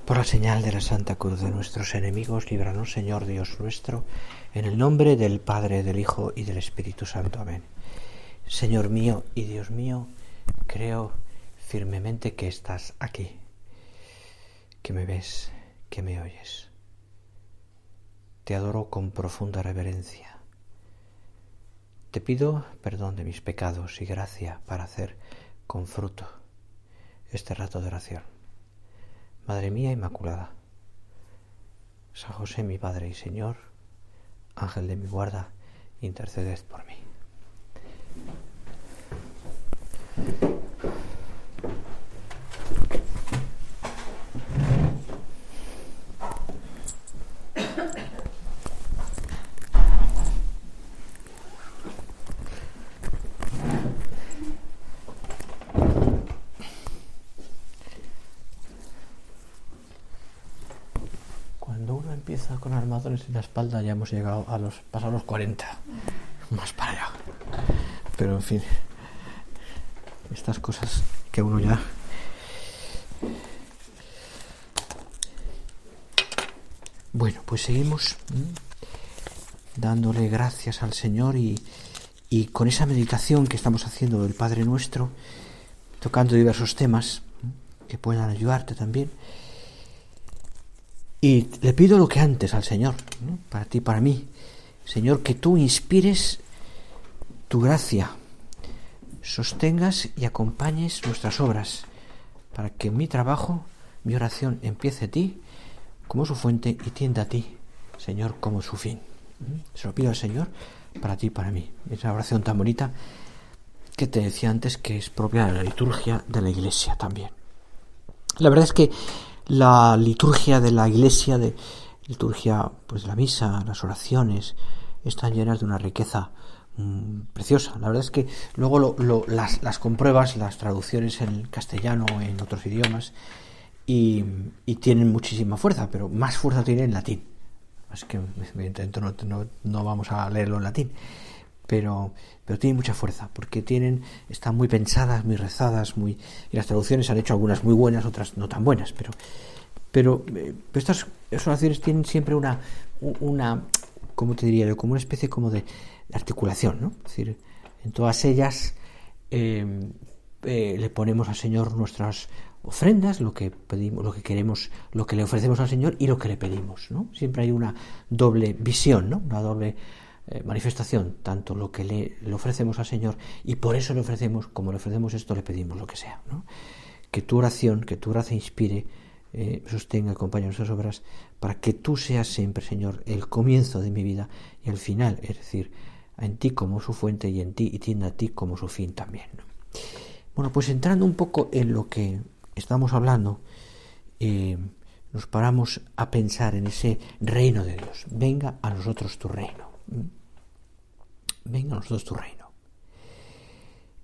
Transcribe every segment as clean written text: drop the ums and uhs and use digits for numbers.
Por la señal de la Santa Cruz de nuestros enemigos, líbranos, Señor Dios nuestro, en el nombre del Padre, del Hijo y del Espíritu Santo. Amén. Señor mío y Dios mío, creo firmemente que estás aquí, que me ves, que me oyes. Te adoro con profunda reverencia. Te pido perdón de mis pecados y gracia para hacer con fruto este rato de oración. Madre mía Inmaculada, San José mi Padre y Señor, Ángel de mi guarda, interceded por mí. Cuando uno empieza con armazones en la espalda ya hemos llegado a pasado los 40, más para allá. Pero en fin, estas cosas que uno ya... Bueno, pues seguimos dándole gracias al Señor y con esa meditación que estamos haciendo del Padre Nuestro, tocando diversos temas que puedan ayudarte también. Y le pido lo que antes al Señor, ¿no? Para ti, para mí. Señor, que tú inspires tu gracia, sostengas y acompañes nuestras obras, para que mi trabajo, mi oración empiece a ti como su fuente y tienda a ti, Señor, como su fin. Se lo pido al Señor para ti y para mí. Es una oración tan bonita que te decía antes que es propia de la liturgia de la Iglesia también. La verdad es que la liturgia de la Iglesia, de liturgia, pues la misa, las oraciones, están llenas de una riqueza preciosa. La verdad es que luego las compruebas, las traducciones en castellano o en otros idiomas y tienen muchísima fuerza, pero más fuerza tienen en latín. Es que no vamos a leerlo en latín, pero tienen mucha fuerza porque están muy pensadas, muy rezadas, y las traducciones han hecho algunas muy buenas, otras no tan buenas, pero estas oraciones tienen siempre una ¿cómo te diría yo? Como una especie como de articulación, ¿no? Es decir, en todas ellas le ponemos al Señor nuestras ofrendas, lo que pedimos, lo que queremos, lo que le ofrecemos al Señor y lo que le pedimos, ¿no? Siempre hay una doble visión, ¿no? Una doble manifestación, tanto lo que le ofrecemos al Señor y por eso le ofrecemos, como le ofrecemos esto, le pedimos lo que sea, ¿no? Que tu oración, que tu gracia inspire, sostenga, acompañe nuestras obras, para que tú seas siempre, Señor, el comienzo de mi vida y el final, es decir, en ti como su fuente y en ti y tienda a ti como su fin también, ¿no? Bueno, pues entrando un poco en lo que estamos hablando, nos paramos a pensar en ese reino de Dios. Venga a nosotros tu reino. Venga a nosotros tu reino.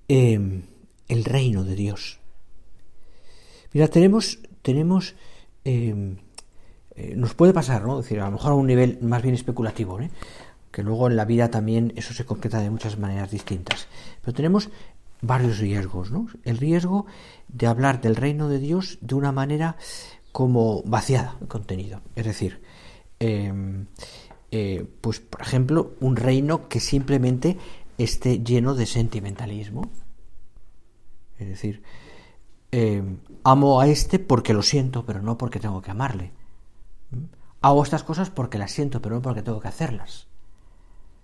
El reino de Dios. Mira, tenemos nos puede pasar, ¿no? Es decir, a lo mejor a un nivel más bien especulativo, ¿eh? Que luego en la vida también eso se concreta de muchas maneras distintas. Pero tenemos varios riesgos, ¿no? El riesgo de hablar del reino de Dios de una manera como vaciada de contenido. Es decir, pues por ejemplo, un reino que simplemente esté lleno de sentimentalismo. Es decir, amo a este porque lo siento, pero no porque tengo que amarle. Hago estas cosas porque las siento, pero no porque tengo que hacerlas.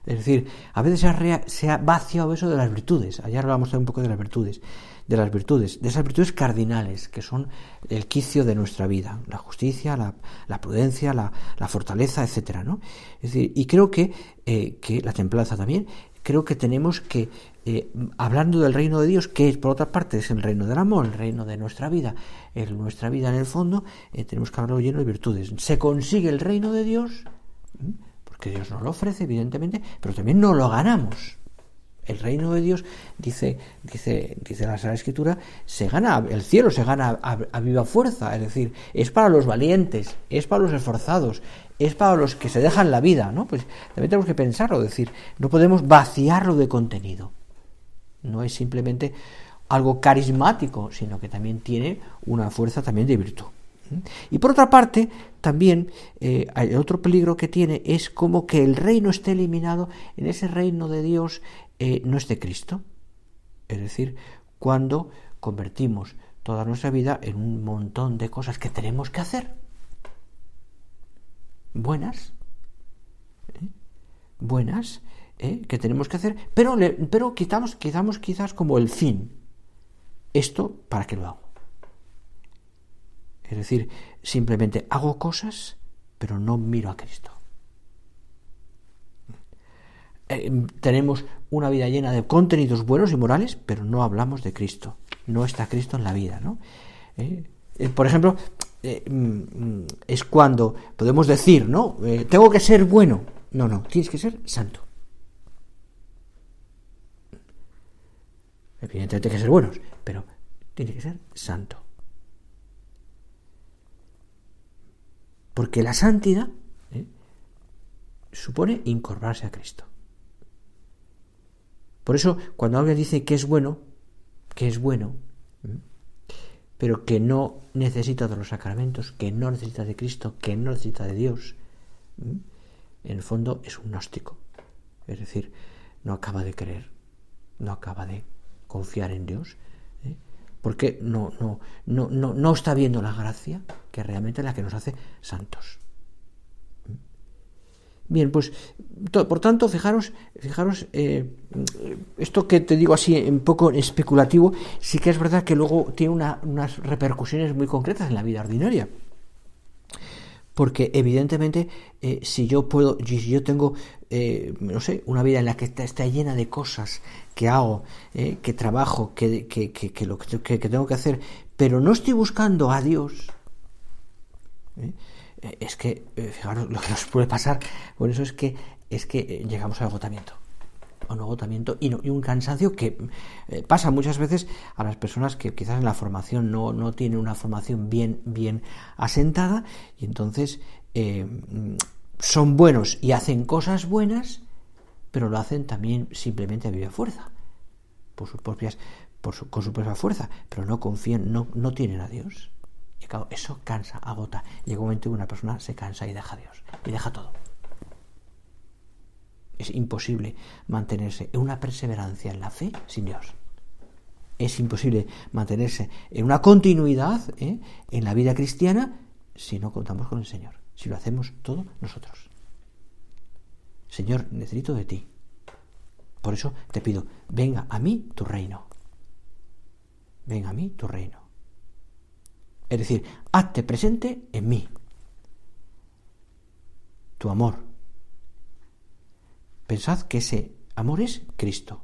Es decir, a veces se ha vaciado eso de las virtudes. Ayer hablábamos un poco de las virtudes, de esas virtudes cardinales que son el quicio de nuestra vida, la justicia, la prudencia, la fortaleza, etcétera, ¿no? Es decir, y creo que la templanza también. Creo que tenemos que, hablando del reino de Dios, que por otra parte es el reino del amor, el reino de nuestra vida, nuestra vida en el fondo, tenemos que hablarlo lleno de virtudes. Se consigue el reino de Dios, porque Dios nos lo ofrece, evidentemente, pero también nos lo ganamos. El reino de Dios, dice la Sagrada Escritura, se gana, el cielo se gana a viva fuerza, es decir, es para los valientes, es para los esforzados, es para los que se dejan la vida, ¿no? Pues también tenemos que pensarlo, es decir, no podemos vaciarlo de contenido. No es simplemente algo carismático, sino que también tiene una fuerza también de virtud. Y por otra parte, también el otro peligro que tiene es como que el reino esté eliminado, en ese reino de Dios no esté Cristo. Es decir, cuando convertimos toda nuestra vida en un montón de cosas que tenemos que hacer, buenas, que tenemos que hacer, pero quitamos quizás como el fin. ¿Esto para qué lo hago? Es decir, simplemente hago cosas, pero no miro a Cristo. Tenemos una vida llena de contenidos buenos y morales, pero no hablamos de Cristo. No está Cristo en la vida, ¿no? Por ejemplo, es cuando podemos decir, ¿no? Tengo que ser bueno. No, tienes que ser santo. Evidentemente hay que ser buenos, pero tienes que ser santo. Porque la santidad supone incorporarse a Cristo. Por eso, cuando alguien dice que es bueno, pero que no necesita de los sacramentos, que no necesita de Cristo, que no necesita de Dios, en el fondo es un gnóstico. Es decir, no acaba de creer, no acaba de confiar en Dios, porque no está viendo la gracia, que realmente es la que nos hace santos. Bien, pues, por tanto, fijaros, esto que te digo así un poco especulativo, sí que es verdad que luego tiene unas repercusiones muy concretas en la vida ordinaria. Porque evidentemente, si yo tengo, una vida en la que está llena de cosas que hago, que trabajo, que tengo que hacer, pero no estoy buscando a Dios, es que, fijaros, lo que nos puede pasar por eso es que llegamos al agotamiento. A un agotamiento y un cansancio que pasa muchas veces a las personas que quizás en la formación no tienen una formación bien asentada, y entonces son buenos y hacen cosas buenas, pero lo hacen también simplemente a viva fuerza, con su propia fuerza, pero no confían, no tienen a Dios. Y claro, eso cansa, agota. Llega un momento en que una persona se cansa y deja a Dios, y deja todo. Es imposible mantenerse en una perseverancia en la fe sin Dios. Es imposible mantenerse en una continuidad en la vida cristiana si no contamos con el Señor, si lo hacemos todo nosotros. Señor, necesito de ti. Por eso te pido, venga a mí tu reino. Venga a mí tu reino. Es decir, hazte presente en mí. Tu amor. Pensad que ese amor es Cristo.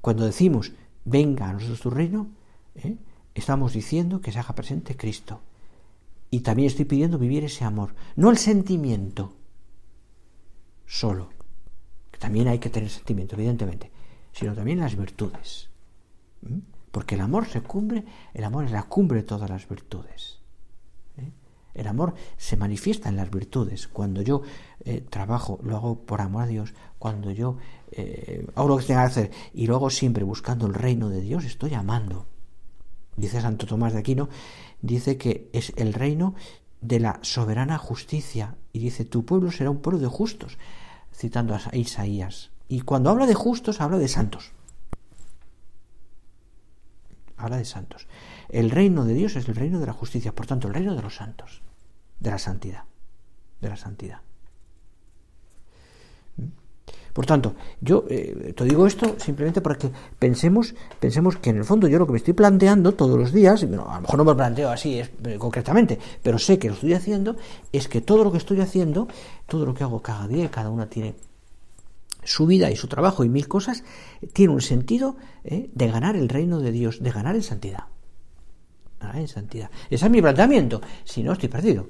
Cuando decimos, venga a nosotros tu reino, estamos diciendo que se haga presente Cristo. Y también estoy pidiendo vivir ese amor. No el sentimiento solo, que también hay que tener sentimiento, evidentemente, sino también las virtudes. Porque el amor es la cumbre de todas las virtudes. El amor se manifiesta en las virtudes. Cuando yo trabajo, lo hago por amor a Dios. Cuando yo hago lo que tenga que hacer y lo hago siempre buscando el reino de Dios, estoy amando. Dice Santo Tomás de Aquino, dice que es el reino de la soberana justicia. Y dice, tu pueblo será un pueblo de justos, citando a Isaías. Y cuando habla de justos, habla de santos. Habla de santos. El reino de Dios es el reino de la justicia, por tanto, el reino de los santos, de la santidad. Por tanto, yo te digo esto simplemente para que pensemos que en el fondo yo lo que me estoy planteando todos los días, a lo mejor no me lo planteo así concretamente, pero sé que lo estoy haciendo, es que todo lo que estoy haciendo, todo lo que hago cada día, cada una tiene su vida y su trabajo y mil cosas, tiene un sentido de ganar el reino de Dios, de ganar en santidad. Ese es mi planteamiento. Si no, estoy perdido.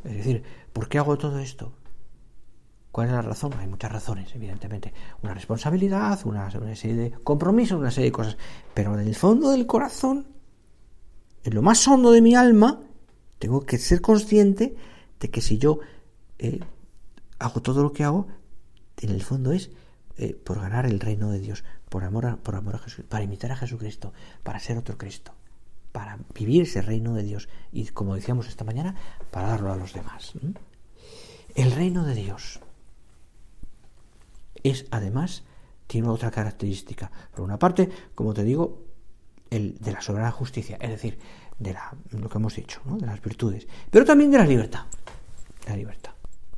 Es decir, ¿por qué hago todo esto? ¿Cuál es la razón? Hay muchas razones, evidentemente. Una responsabilidad, una serie de compromisos, una serie de cosas. Pero en el fondo del corazón, en lo más hondo de mi alma, tengo que ser consciente de que si yo hago todo lo que hago, en el fondo es por ganar el reino de Dios, por amor a Jesús, para imitar a Jesucristo, para ser otro Cristo. para vivir ese reino de Dios y, como decíamos esta mañana, para darlo a los demás. El reino de Dios es, además, tiene otra característica. Por una parte, como te digo, el de la soberana justicia, es decir, de lo que hemos dicho, ¿no? De las virtudes, pero también de la libertad. La libertad.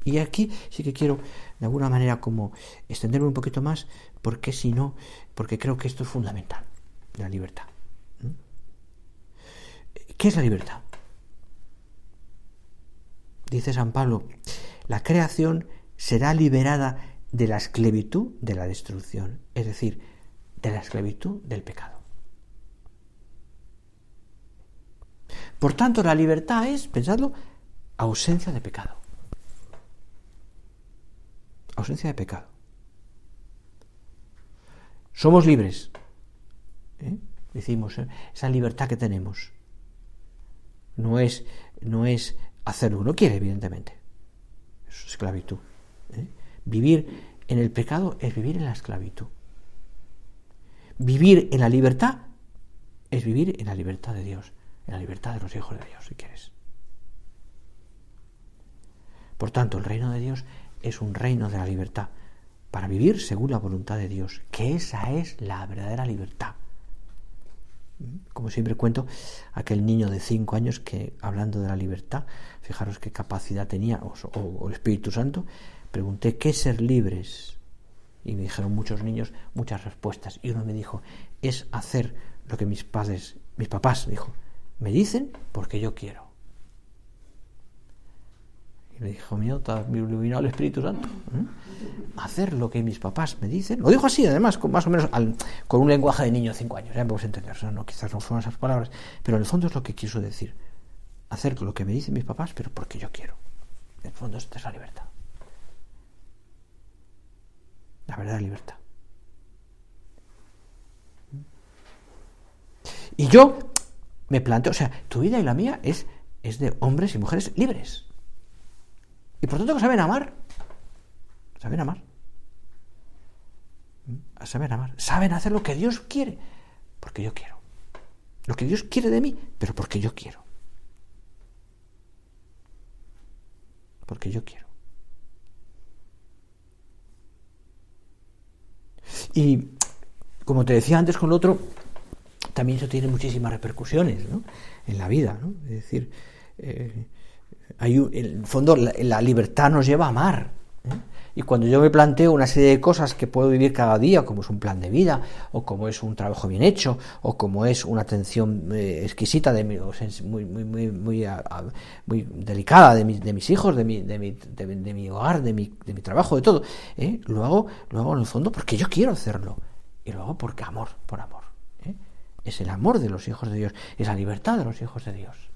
Y aquí sí que quiero, de alguna manera, como extenderme un poquito más, porque creo que esto es fundamental, la libertad. ¿Qué es la libertad? Dice San Pablo, la creación será liberada de la esclavitud de la destrucción, es decir, de la esclavitud del pecado. Por tanto, la libertad es, pensadlo, ausencia de pecado. Ausencia de pecado. Somos libres. Decimos, esa libertad que tenemos no es hacer lo que uno quiere, evidentemente. Es esclavitud. Vivir en el pecado es vivir en la esclavitud. Vivir en la libertad es vivir en la libertad de Dios, en la libertad de los hijos de Dios, si quieres. Por tanto, el reino de Dios es un reino de la libertad, para vivir según la voluntad de Dios, que esa es la verdadera libertad. Como siempre cuento, aquel niño de 5 años que, hablando de la libertad, fijaros qué capacidad tenía, o el Espíritu Santo, pregunté, ¿qué es ser libres? Y me dijeron muchos niños muchas respuestas, y uno me dijo, es hacer lo que mis papás, dijo, me dicen porque yo quiero. Y le dije, hijo mío, te ha iluminado el Espíritu Santo. Hacer lo que mis papás me dicen. Lo dijo así, además, más o menos con un lenguaje de niño de 5 años. Ya me puedes entender. O sea, quizás no fueron esas palabras, pero en el fondo es lo que quiso decir. Hacer lo que me dicen mis papás, pero porque yo quiero. En el fondo esta es la libertad. La verdadera libertad. Y yo me planteo, o sea, tu vida y la mía es de hombres y mujeres libres. Y por tanto que saben amar. Saben amar. Saben amar. Saben hacer lo que Dios quiere. Porque yo quiero. Lo que Dios quiere de mí, pero porque yo quiero. Porque yo quiero. Y como te decía antes con lo otro, también eso tiene muchísimas repercusiones, ¿no? En la vida, ¿no? Es decir, en el fondo la libertad nos lleva a amar, y cuando yo me planteo una serie de cosas que puedo vivir cada día, como es un plan de vida, o como es un trabajo bien hecho, o como es una atención exquisita muy delicada de mis hijos, de mi hogar, de mi trabajo, de todo, lo hago en el fondo porque yo quiero hacerlo, y lo hago por amor. Es el amor de los hijos de Dios, es la libertad de los hijos de Dios.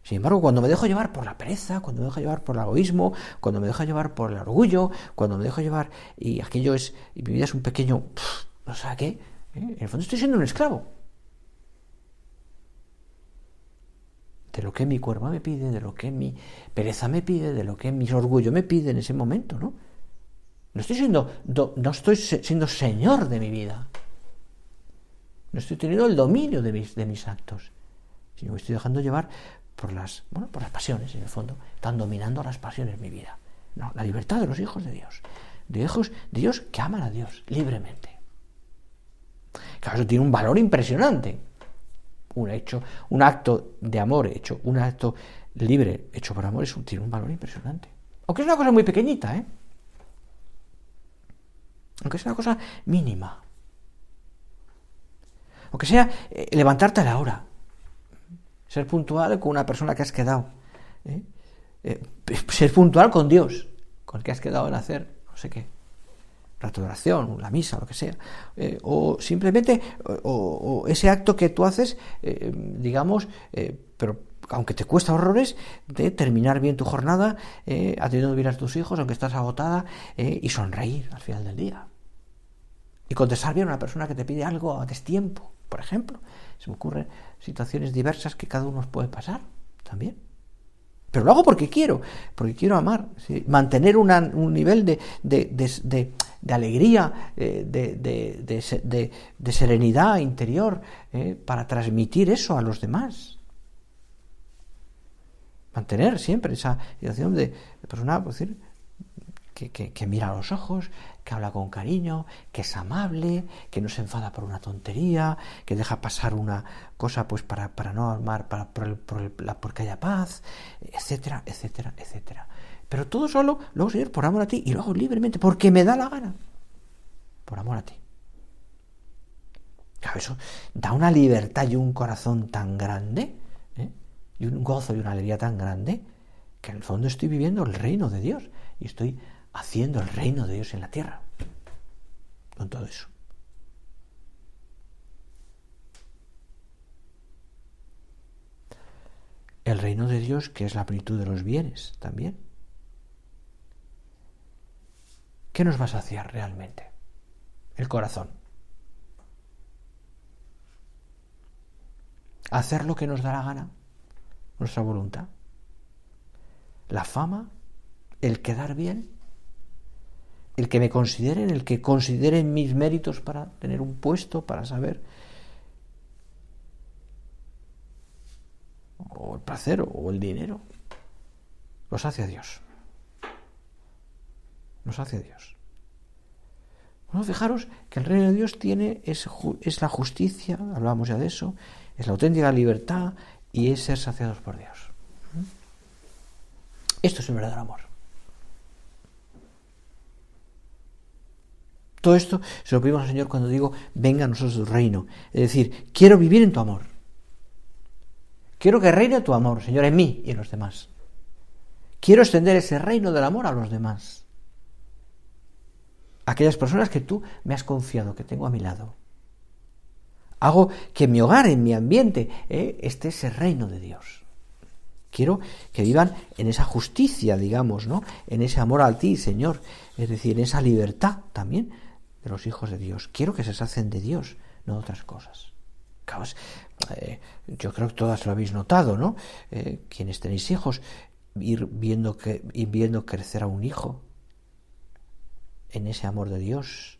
Sin embargo, cuando me dejo llevar por la pereza, cuando me dejo llevar por el egoísmo, cuando me dejo llevar por el orgullo, cuando me dejo llevar y mi vida es un pequeño, no sé qué, en el fondo estoy siendo un esclavo. De lo que mi cuerpo me pide, de lo que mi pereza me pide, de lo que mi orgullo me pide en ese momento, ¿no? No estoy siendo señor de mi vida. No estoy teniendo el dominio de mis actos, sino me estoy dejando llevar por las pasiones, en el fondo. Están dominando las pasiones en mi vida. No, la libertad de los hijos de Dios. De hijos de Dios que aman a Dios libremente. Claro, eso tiene un valor impresionante. Un acto de amor hecho, un acto libre hecho por amor, tiene un valor impresionante. Aunque es una cosa muy pequeñita, aunque es una cosa mínima. Aunque sea levantarte a la hora. Ser puntual con una persona que has quedado. Ser puntual con Dios, con el que has quedado en hacer no sé qué. Rato de oración, la misa, lo que sea. O simplemente o ese acto que tú haces, pero aunque te cuesta horrores, de terminar bien tu jornada, atendiendo bien a tus hijos, aunque estás agotada, y sonreír al final del día. Y contestar bien a una persona que te pide algo a destiempo, por ejemplo. Se me ocurren situaciones diversas que cada uno nos puede pasar también. Pero lo hago porque quiero amar, ¿sí? Mantener un nivel de alegría, de serenidad interior, para transmitir eso a los demás. Mantener siempre esa situación de persona, por decir, que mira a los ojos, que habla con cariño, que es amable, que no se enfada por una tontería, que deja pasar una cosa pues para no armar, porque haya paz, etcétera, etcétera, etcétera. Pero todo solo, luego, Señor, por amor a ti, y lo hago libremente, porque me da la gana, por amor a ti. Claro, eso da una libertad y un corazón tan grande, y un gozo y una alegría tan grande, que en el fondo estoy viviendo el reino de Dios, y estoy haciendo el reino de Dios en la tierra, con todo eso. El reino de Dios, que es la plenitud de los bienes también. ¿Qué nos va a saciar realmente? El corazón. Hacer lo que nos da la gana, nuestra voluntad. La fama, el quedar bien, el que me consideren, el que consideren mis méritos para tener un puesto, para saber, o el placer o el dinero, lo sacia Dios. Nos hace Dios. Bueno, fijaros que el reino de Dios es la justicia, hablábamos ya de eso, es la auténtica libertad y es ser saciados por Dios. Esto es el verdadero amor. Todo esto se lo pedimos al Señor cuando digo, venga a nosotros tu reino. Es decir, quiero vivir en tu amor. Quiero que reine tu amor, Señor, en mí y en los demás. Quiero extender ese reino del amor a los demás. Aquellas personas que tú me has confiado, que tengo a mi lado. Hago que en mi hogar, en mi ambiente, esté ese reino de Dios. Quiero que vivan en esa justicia, digamos, ¿no? En ese amor a ti, Señor. Es decir, en esa libertad también de los hijos de Dios. Quiero que se sacien de Dios, no de otras cosas. Claro, yo creo que todas lo habéis notado, ¿no? Quienes tenéis hijos, ir viendo crecer a un hijo en ese amor de Dios,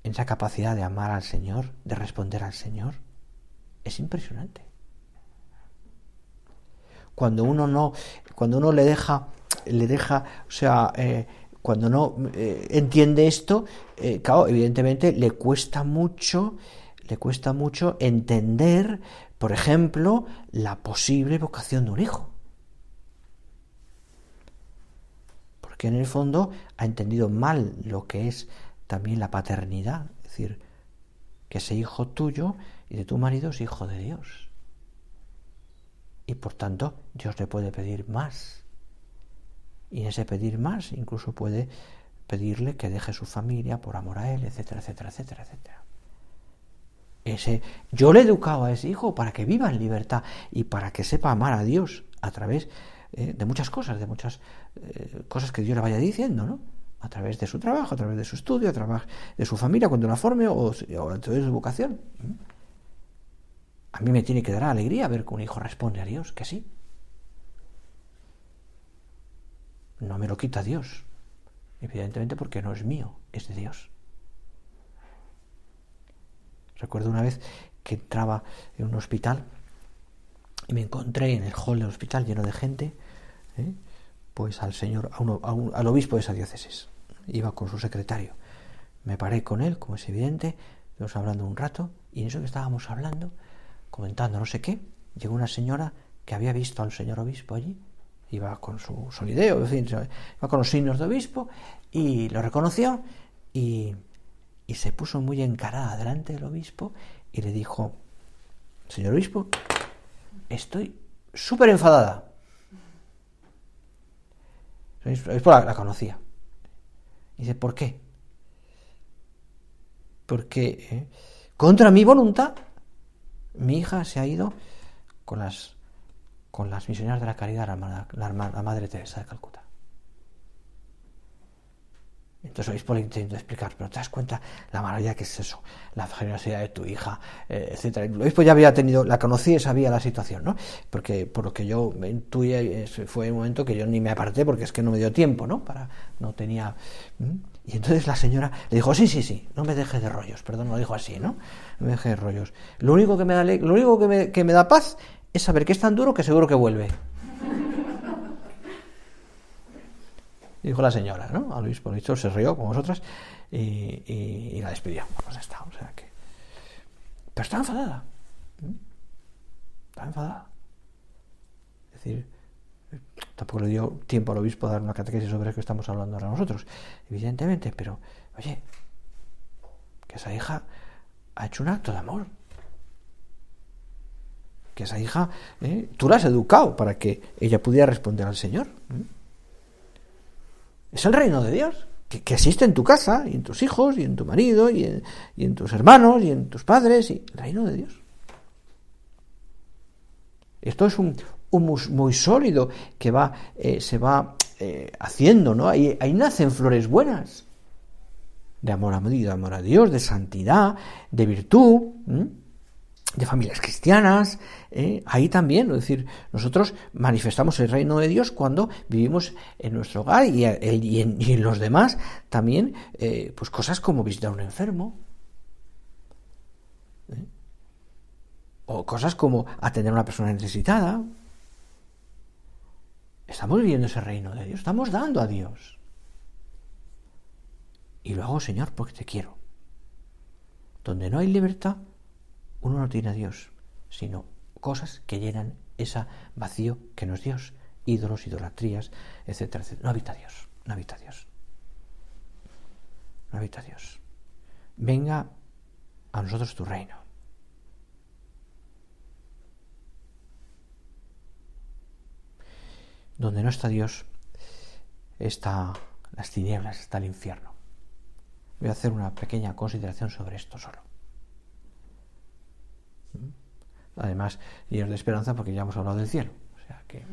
en esa capacidad de amar al Señor, de responder al Señor, es impresionante. Cuando uno le deja, o sea, cuando no entiende esto, claro, evidentemente le cuesta mucho entender, por ejemplo, la posible vocación de un hijo. Porque en el fondo ha entendido mal lo que es también la paternidad, es decir, que ese hijo tuyo y de tu marido es hijo de Dios. Y por tanto, Dios le puede pedir más. Y en ese pedir más, incluso puede pedirle que deje su familia por amor a él, etcétera, etcétera, etcétera, etcétera. Yo le he educado a ese hijo para que viva en libertad y para que sepa amar a Dios a través de muchas cosas, cosas que Dios le vaya diciendo, ¿no? A través de su trabajo, a través de su estudio, a través de su familia cuando la forme o a través de su vocación. A mí me tiene que dar alegría ver que un hijo responde a Dios, que sí. No me lo quita Dios, evidentemente porque no es mío, es de Dios. Recuerdo una vez que entraba en un hospital y me encontré en el hall del hospital lleno de gente, pues al señor, al obispo de esa diócesis. Iba con su secretario. Me paré con él, como es evidente, estuvimos hablando un rato, y en eso que estábamos hablando, comentando no sé qué, llegó una señora que había visto al señor obispo allí, iba con su solideo, en fin, iba con los signos de obispo, y lo reconoció, y se puso muy encarada delante del obispo, y le dijo, señor obispo, estoy súper enfadada. El obispo la conocía. Y dice, ¿por qué? Porque contra mi voluntad mi hija se ha ido con las misioneras de la caridad, la Madre Teresa de Calcuta. Entonces el obispo le intentó explicar, pero te das cuenta la maravilla que es eso, la generosidad de tu hija, etcétera. El obispo ya había la conocía y sabía la situación, ¿no? Porque por lo que yo intuía, fue un momento que yo ni me aparté porque es que no me dio tiempo, ¿no? No tenía. Y entonces la señora le dijo, sí, no me dejes de rollos, perdón, lo dijo así, ¿no? No me dejes de rollos. Lo único que me da paz es saber que es tan duro que seguro que vuelve. Dijo la señora, ¿no? Al obispo, el obispo se rió como vosotras y la despidió. Pues está, o sea que. Pero estaba enfadada. Estaba enfadada. Es decir, tampoco le dio tiempo al obispo a dar una catequesis sobre lo que estamos hablando ahora nosotros, evidentemente, pero, oye, que esa hija ha hecho un acto de amor. Que esa hija, tú la has educado para que ella pudiera responder al Señor. Es el reino de Dios, que existe en tu casa, y en tus hijos, y en tu marido, y en tus hermanos, y en tus padres, y el reino de Dios. Esto es un humus muy sólido que se va haciendo, ¿no? Ahí nacen flores buenas, de amor a Dios, de santidad, de virtud, de familias cristianas, ahí también, es decir, nosotros manifestamos el reino de Dios cuando vivimos en nuestro hogar y en los demás también, pues cosas como visitar a un enfermo, o cosas como atender a una persona necesitada. Estamos viviendo ese reino de Dios, estamos dando a Dios. Y lo hago, Señor, porque te quiero. Donde no hay libertad, uno no tiene a Dios, sino cosas que llenan ese vacío que no es Dios, ídolos, idolatrías, etcétera, etcétera. No habita Dios, no habita Dios. No habita Dios. Venga a nosotros tu reino. Donde no está Dios, está las tinieblas, está el infierno. Voy a hacer una pequeña consideración sobre esto solo. Además, llenos de esperanza porque ya hemos hablado del cielo. O sea que.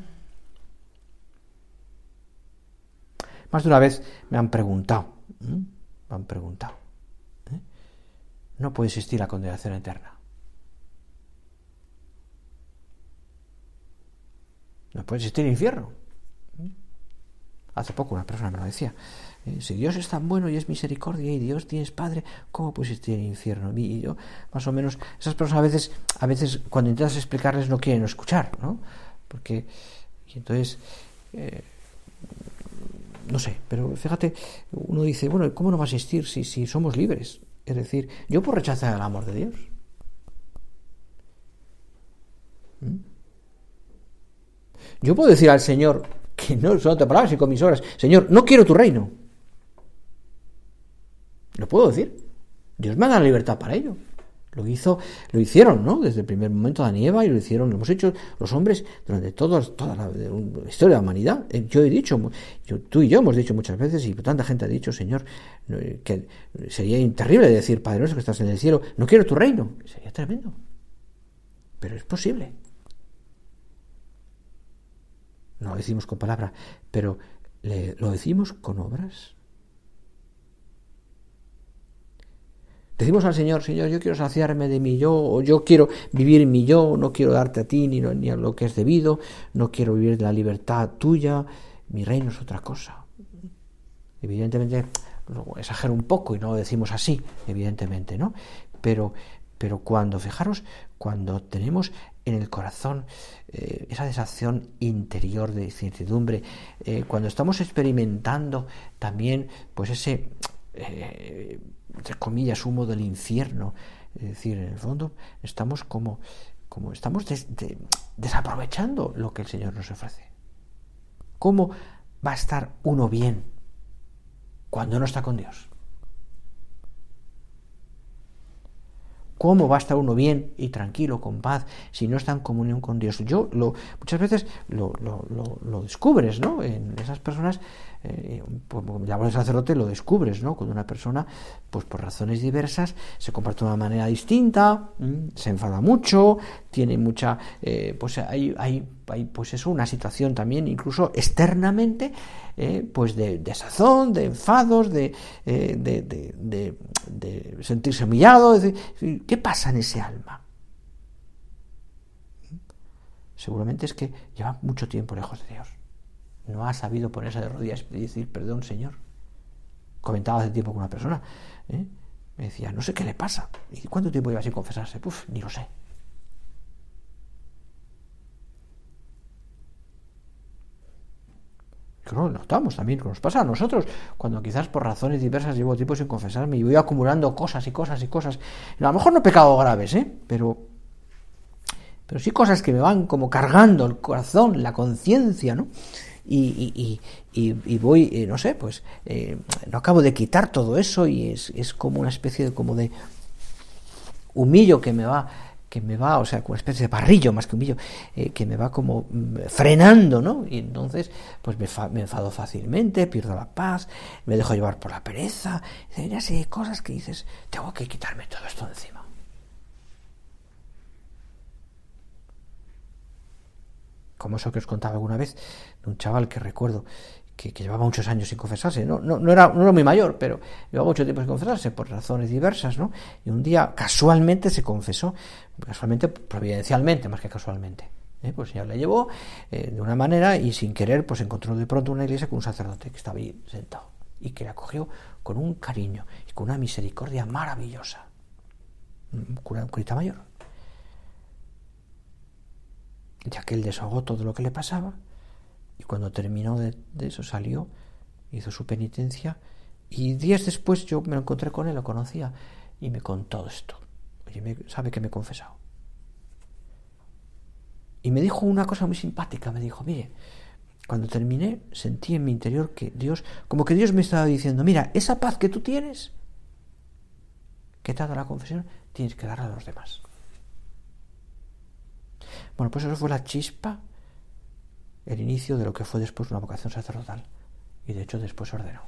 Más de una vez me han preguntado. No puede existir la condenación eterna. No puede existir el infierno. Hace poco una persona me lo decía. Si Dios es tan bueno y es misericordia y Dios tienes Padre, ¿cómo puede existir el infierno? Y yo, más o menos, esas personas a veces cuando intentas explicarles no quieren escuchar, ¿no? Porque, y entonces, no sé, pero fíjate, uno dice, bueno, ¿cómo no va a existir si somos libres? Es decir, yo puedo rechazar el amor de Dios. Yo puedo decir al Señor, que no son otras palabras y con mis obras, Señor, no quiero tu reino. Lo puedo decir. Dios me da la libertad para ello. Lo hicieron, ¿no? Desde el primer momento Adán y Eva, y lo hemos hecho los hombres durante toda la historia de la humanidad. Yo he dicho, tú y yo hemos dicho muchas veces, y tanta gente ha dicho, Señor, que sería terrible decir, Padre nuestro que estás en el cielo, no quiero tu reino. Sería tremendo. Pero es posible. No lo decimos con palabras, pero lo decimos con obras. Decimos al Señor, Señor, yo quiero saciarme de mi yo, o yo quiero vivir mi yo, no quiero darte a ti ni a lo que es debido, no quiero vivir de la libertad tuya, mi reino es otra cosa. Evidentemente, exagero un poco y no lo decimos así, evidentemente, ¿no? Pero fijaros, cuando tenemos en el corazón esa sensación interior de incertidumbre, cuando estamos experimentando también pues ese entre comillas humo del infierno, es decir, en el fondo estamos como estamos desaprovechando lo que el Señor nos ofrece. ¿Cómo va a estar uno bien cuando no está con Dios? ¿Cómo va a estar uno bien y tranquilo, con paz, si no está en comunión con Dios? Muchas veces lo descubres, ¿no? En esas personas, como llamo al sacerdote, lo descubres, ¿no? Cuando una persona, pues por razones diversas, se comporta de una manera distinta, se enfada mucho, tiene mucha, pues hay hay pues eso, una situación también incluso externamente, pues de desazón, de enfados, de sentirse humillado. ¿Qué pasa en ese alma? Seguramente es que lleva mucho tiempo lejos de Dios. No ha sabido ponerse de rodillas y decir, perdón, Señor. Comentaba hace tiempo con una persona, me decía, no sé qué le pasa. ¿Y cuánto tiempo lleva sin confesarse? Ni lo sé. Lo notamos también, que nos pasa a nosotros, cuando quizás por razones diversas llevo tiempo sin confesarme y voy acumulando cosas y cosas y cosas. A lo mejor no pecados graves, pero sí cosas que me van como cargando el corazón, la conciencia, ¿no? Y voy, no sé, pues no acabo de quitar todo eso y es como una especie de humillo que me va, o sea, como una especie de barrillo más que humillo, que me va como frenando, ¿no? Y entonces, pues me enfado fácilmente, pierdo la paz, me dejo llevar por la pereza, y una serie de cosas que dices, tengo que quitarme todo esto de encima. Como eso que os contaba alguna vez de un chaval que recuerdo que llevaba muchos años sin confesarse, no era muy mayor, pero llevaba mucho tiempo sin confesarse por razones diversas, ¿no? Y un día casualmente se confesó, providencialmente más que casualmente, pues el Señor le llevó de una manera y sin querer pues encontró de pronto una iglesia con un sacerdote que estaba ahí sentado y que le acogió con un cariño y con una misericordia maravillosa, un curita mayor, ya que él desahogó todo lo que le pasaba, y cuando terminó de eso salió, hizo su penitencia, y días después yo me lo encontré con él, lo conocía, y me contó esto. Oye, sabe que me he confesado. Y me dijo una cosa muy simpática, me dijo, mire, cuando terminé sentí en mi interior que Dios me estaba diciendo, mira, esa paz que tú tienes, que te ha dado la confesión, tienes que darla a los demás. Bueno, pues eso fue la chispa, el inicio de lo que fue después una vocación sacerdotal. Y de hecho después ordenó.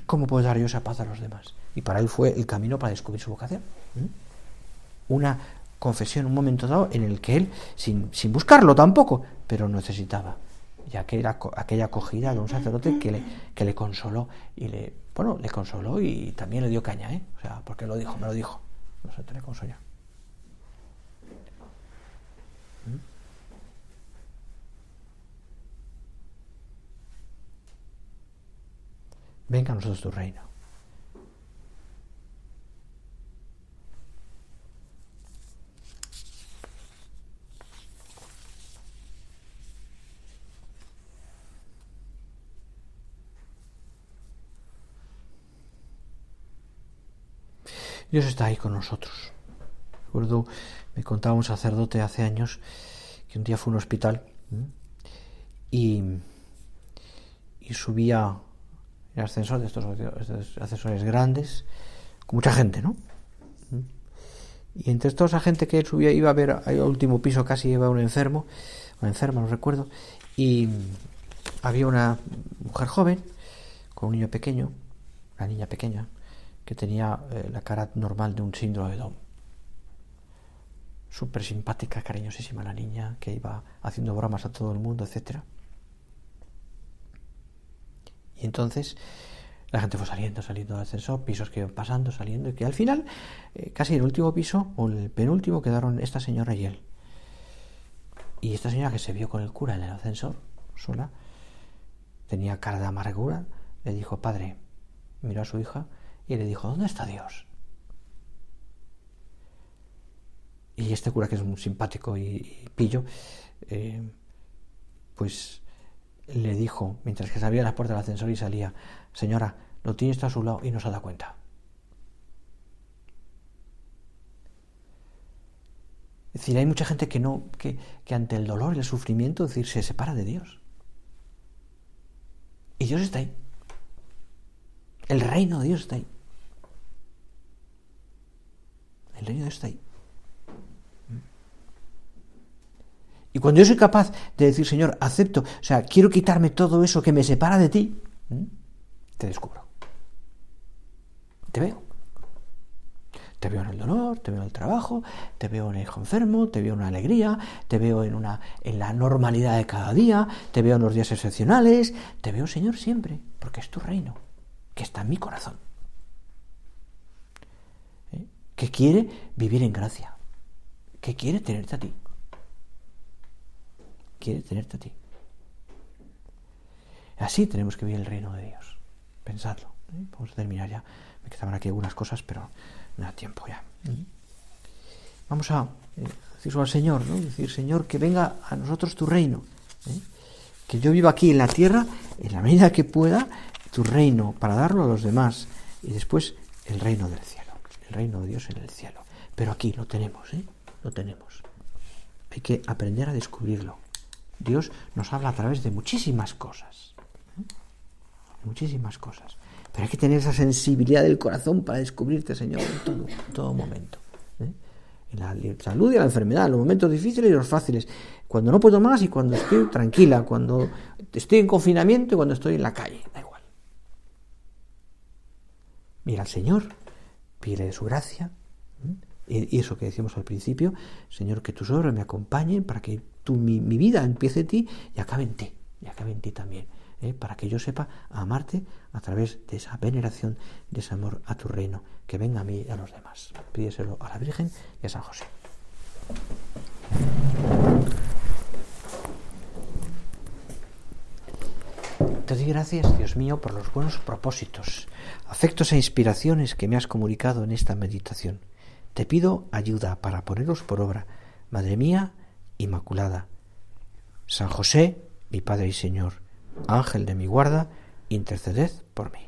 ¿Cómo puedo dar yo esa paz a los demás? Y para él fue el camino para descubrir su vocación. Una confesión, un momento dado en el que él, sin buscarlo tampoco, pero necesitaba. Y aquella acogida de un sacerdote que le consoló y le consoló y también le dio caña, o sea, porque me lo dijo. No sé, te le consoló. Venga a nosotros tu reino. Dios está ahí con nosotros. Recuerdo, me contaba un sacerdote hace años que un día fue a un hospital y subía el ascensor de estos ascensores grandes, con mucha gente, ¿no? Y entre toda esa gente que él subía, iba a ver al último piso, casi iba un enfermo, una enferma, no recuerdo, y había una mujer joven con un niño pequeño, una niña pequeña, que tenía la cara normal de un síndrome de Down. Súper simpática, cariñosísima la niña, que iba haciendo bromas a todo el mundo, etcétera. Y entonces la gente fue saliendo del ascensor, pisos que iban pasando, saliendo, y que al final, casi en el último piso, o el penúltimo, quedaron esta señora y él. Y esta señora, que se vio con el cura en el ascensor, sola, tenía cara de amargura, le dijo, padre, miró a su hija y le dijo, ¿dónde está Dios? Y este cura, que es muy simpático y pillo, pues le dijo, mientras que se abría la puerta del ascensor y salía, señora, lo tiene esto a su lado y no se da cuenta. Es decir, hay mucha gente que ante el dolor y el sufrimiento, es decir, se separa de Dios. Y Dios está ahí. El reino de Dios está ahí. El reino de Dios está ahí. Y cuando yo soy capaz de decir, Señor, acepto, o sea, quiero quitarme todo eso que me separa de ti, te descubro. Te veo. Te veo en el dolor, te veo en el trabajo, te veo en el hijo enfermo, te veo en una alegría, te veo en la normalidad de cada día, te veo en los días excepcionales, te veo, Señor, siempre, porque es tu reino, que está en mi corazón, que quiere vivir en gracia, que quiere tenerte a ti. Quiere tenerte a ti. Así tenemos que vivir el reino de Dios. Pensadlo. Vamos a terminar ya. Me quedaban aquí algunas cosas, pero no da tiempo ya. Vamos a decirlo al Señor, ¿no? Decir, Señor, que venga a nosotros tu reino. Que yo viva aquí en la tierra, en la medida que pueda, tu reino, para darlo a los demás. Y después el reino del cielo. El reino de Dios en el cielo. Pero aquí lo tenemos, Lo tenemos. Hay que aprender a descubrirlo. Dios nos habla a través de muchísimas cosas. Muchísimas cosas. Pero hay que tener esa sensibilidad del corazón para descubrirte, Señor, en todo momento. En la salud y en la enfermedad, en los momentos difíciles y los fáciles. Cuando no puedo más y cuando estoy tranquila, cuando estoy en confinamiento y cuando estoy en la calle. Da igual. Mira al Señor, pídele de su gracia. Y eso que decíamos al principio, Señor, que tus obras me acompañen para que mi vida empiece en ti y acabe en ti también, para que yo sepa amarte a través de esa veneración, de ese amor a tu reino, que venga a mí y a los demás. Pídeselo a la Virgen y a San José. Te doy gracias, Dios mío, por los buenos propósitos, afectos e inspiraciones que me has comunicado en esta meditación. Te pido ayuda para ponerlos por obra, Madre mía Inmaculada. San José, mi Padre y Señor, Ángel de mi guarda, interceded por mí.